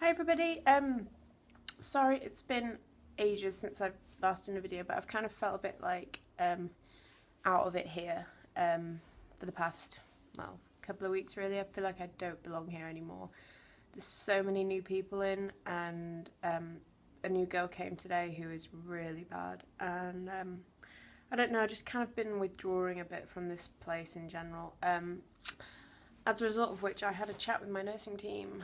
Hi everybody. Sorry it's been ages since I've last done a video, but I've kind of felt a bit like out of it here for the past couple of weeks really. I feel like I don't belong here anymore. There's so many new people in, and a new girl came today who is really bad, and I don't know, I just kind of been withdrawing a bit from this place in general. As a result of which I had a chat with my nursing team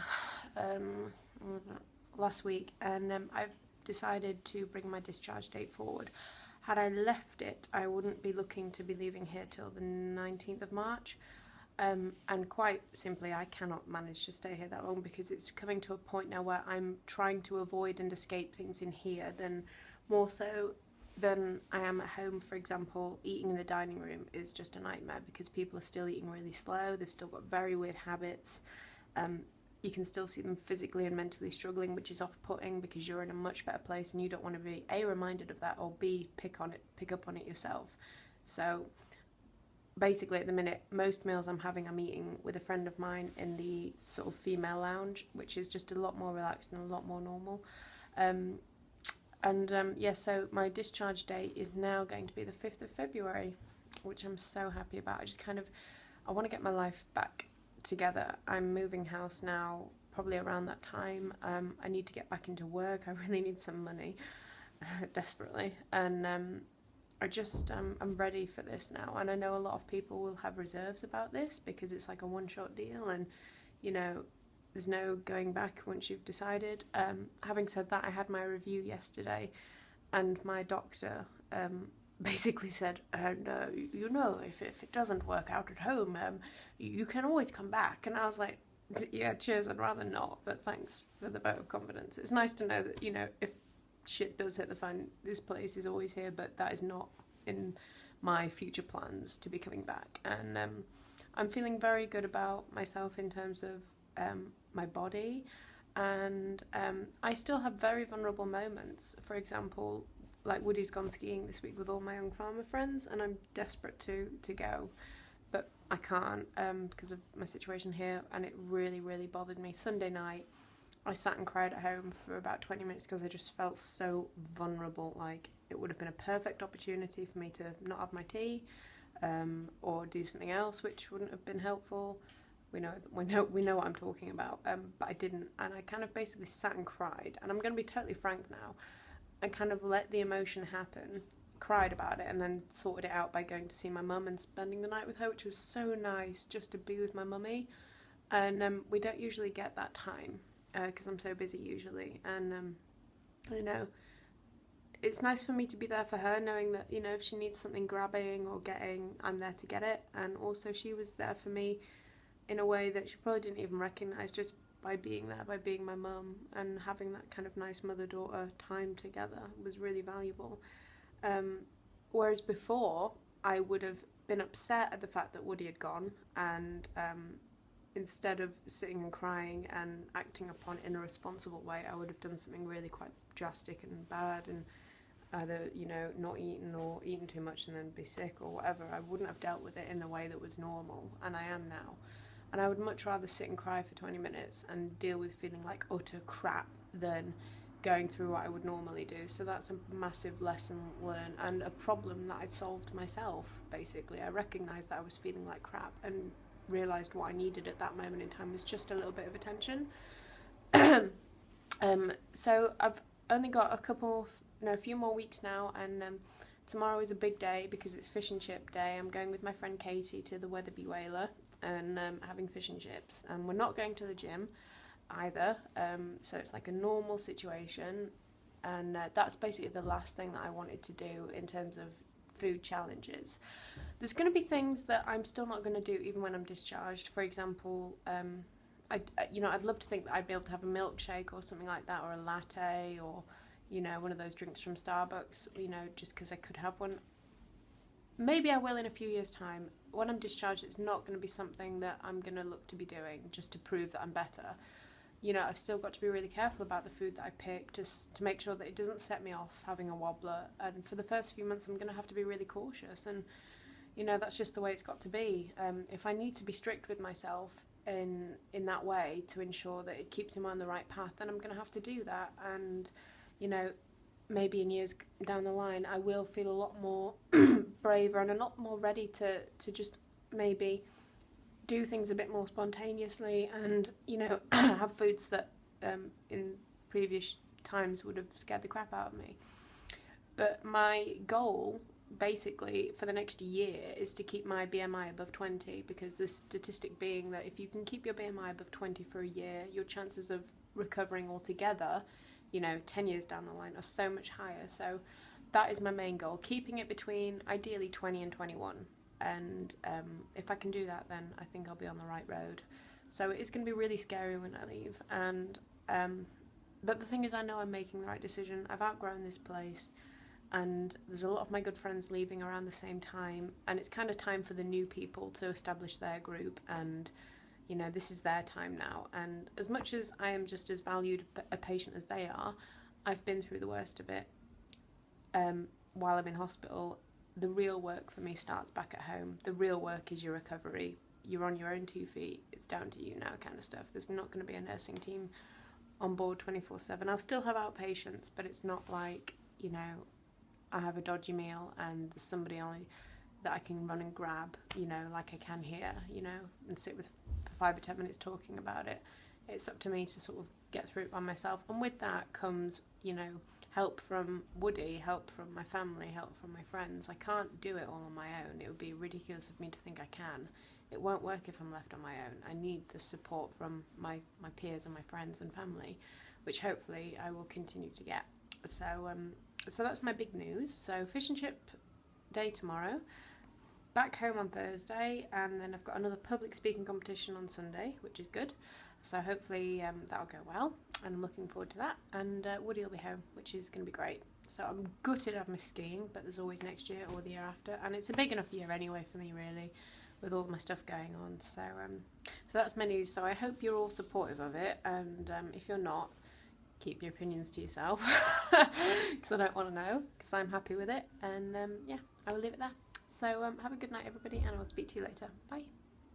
last week, and I've decided to bring my discharge date forward. Had I left it, I wouldn't be looking to be leaving here till the 19th of March. And quite simply, I cannot manage to stay here that long, because it's coming to a point now where I'm trying to avoid and escape things in here than more so than I am at home. For example, eating in the dining room is just a nightmare because people are still eating really slow. They've still got very weird habits. You can still see them physically and mentally struggling, which is off-putting because you're in a much better place and you don't want to be A, reminded of that, or B, pick up on it yourself. So basically at the minute, most meals I'm eating with a friend of mine in the sort of female lounge, which is just a lot more relaxed and a lot more normal. So my discharge date is now going to be the 5th of February, which I'm so happy about. I want to get my life back together. I'm moving house now, probably around that time. I need to get back into work. I really need some money, desperately. And I'm ready for this now. And I know a lot of people will have reserves about this because it's like a one-shot deal, and there's no going back once you've decided. Having said that, I had my review yesterday, and my doctor basically said, if it doesn't work out at home, you can always come back. And I was like, yeah, cheers, I'd rather not, but thanks for the vote of confidence. It's nice to know that, if shit does hit the fan, this place is always here, but that is not in my future plans to be coming back. And I'm feeling very good about myself in terms of my body, and I still have very vulnerable moments. For example, like Woody's gone skiing this week with all my young farmer friends, and I'm desperate to go, but I can't because of my situation here, and it really, really bothered me. Sunday night, I sat and cried at home for about 20 minutes because I just felt so vulnerable. Like, it would have been a perfect opportunity for me to not have my tea or do something else, which wouldn't have been helpful. We know what I'm talking about, but I didn't, and I kind of basically sat and cried. And I'm going to be totally frank now, I kind of let the emotion happen, cried about it, and then sorted it out by going to see my mum and spending the night with her, which was so nice, just to be with my mummy. And we don't usually get that time because I'm so busy usually, and it's nice for me to be there for her, knowing that if she needs something grabbing or getting, I'm there to get it. And also she was there for me in a way that she probably didn't even recognise, just by being there, by being my mum, and having that kind of nice mother-daughter time together was really valuable. Whereas before, I would have been upset at the fact that Woody had gone, and instead of sitting and crying and acting upon it in a responsible way, I would have done something really quite drastic and bad, and either not eaten or eaten too much and then be sick or whatever. I wouldn't have dealt with it in the way that was normal, and I am now. And I would much rather sit and cry for 20 minutes and deal with feeling like utter crap than going through what I would normally do. So that's a massive lesson learned, and a problem that I'd solved myself, basically. I recognised that I was feeling like crap and realised what I needed at that moment in time was just a little bit of attention. So I've only got a few more weeks now, and tomorrow is a big day because it's fish and chip day. I'm going with my friend Katie to the Weatherby Whaler and having fish and chips, and we're not going to the gym either, so it's like a normal situation, and that's basically the last thing that I wanted to do in terms of food challenges. There's going to be things that I'm still not going to do even when I'm discharged. For example, I'd love to think that I'd be able to have a milkshake or something like that, or a latte, or one of those drinks from Starbucks, just because I could have one. Maybe I will in a few years' time. When I'm discharged, it's not going to be something that I'm going to look to be doing just to prove that I'm better. I've still got to be really careful about the food that I pick, just to make sure that it doesn't set me off having a wobbler. And for the first few months, I'm going to have to be really cautious. And, that's just the way it's got to be. If I need to be strict with myself, in that way to ensure that it keeps him on the right path, then I'm going to have to do that. And, you know, maybe in years down the line, I will feel a lot more braver and a lot more ready to just maybe do things a bit more spontaneously and, you know, have foods that in previous times would have scared the crap out of me. But my goal basically for the next year is to keep my BMI above 20, because the statistic being that if you can keep your BMI above 20 for a year, your chances of recovering altogether, you know, 10 years down the line are so much higher. So that is my main goal, keeping it between ideally 20 and 21. And if I can do that, then I think I'll be on the right road. So it's going to be really scary when I leave. And but the thing is, I know I'm making the right decision. I've outgrown this place, and there's a lot of my good friends leaving around the same time, and it's kind of time for the new people to establish their group, and, you know, this is their time now. And as much as I am just as valued a patient as they are, I've been through the worst of it while I'm in hospital. The real work for me starts back at home. The real work is your recovery. You're on your own 2 feet. It's down to you now, kind of stuff. There's not going to be a nursing team on board 24/7. I'll still have outpatients, but it's not like, you know, I have a dodgy meal and there's somebody only that I can run and grab, you know, like I can here, you know, and sit with for 5 or 10 minutes talking about it. It's up to me to sort of get through it by myself. And with that comes, you know, help from Woody, help from my family, help from my friends. I can't do it all on my own. It would be ridiculous of me to think I can. It won't work if I'm left on my own. I need the support from my peers and my friends and family, which hopefully I will continue to get. So that's my big news. So fish and chip day tomorrow, back home on Thursday, and then I've got another public speaking competition on Sunday, which is good. So hopefully that'll go well, and I'm looking forward to that. And Woody will be home, which is going to be great. So I'm gutted I've missed skiing, but there's always next year or the year after, and it's a big enough year anyway for me, really, with all my stuff going on. So that's my news. So I hope you're all supportive of it, and if you're not, keep your opinions to yourself, because I don't want to know, because I'm happy with it. And yeah, I will leave it there. So have a good night, everybody, and I will speak to you later. Bye.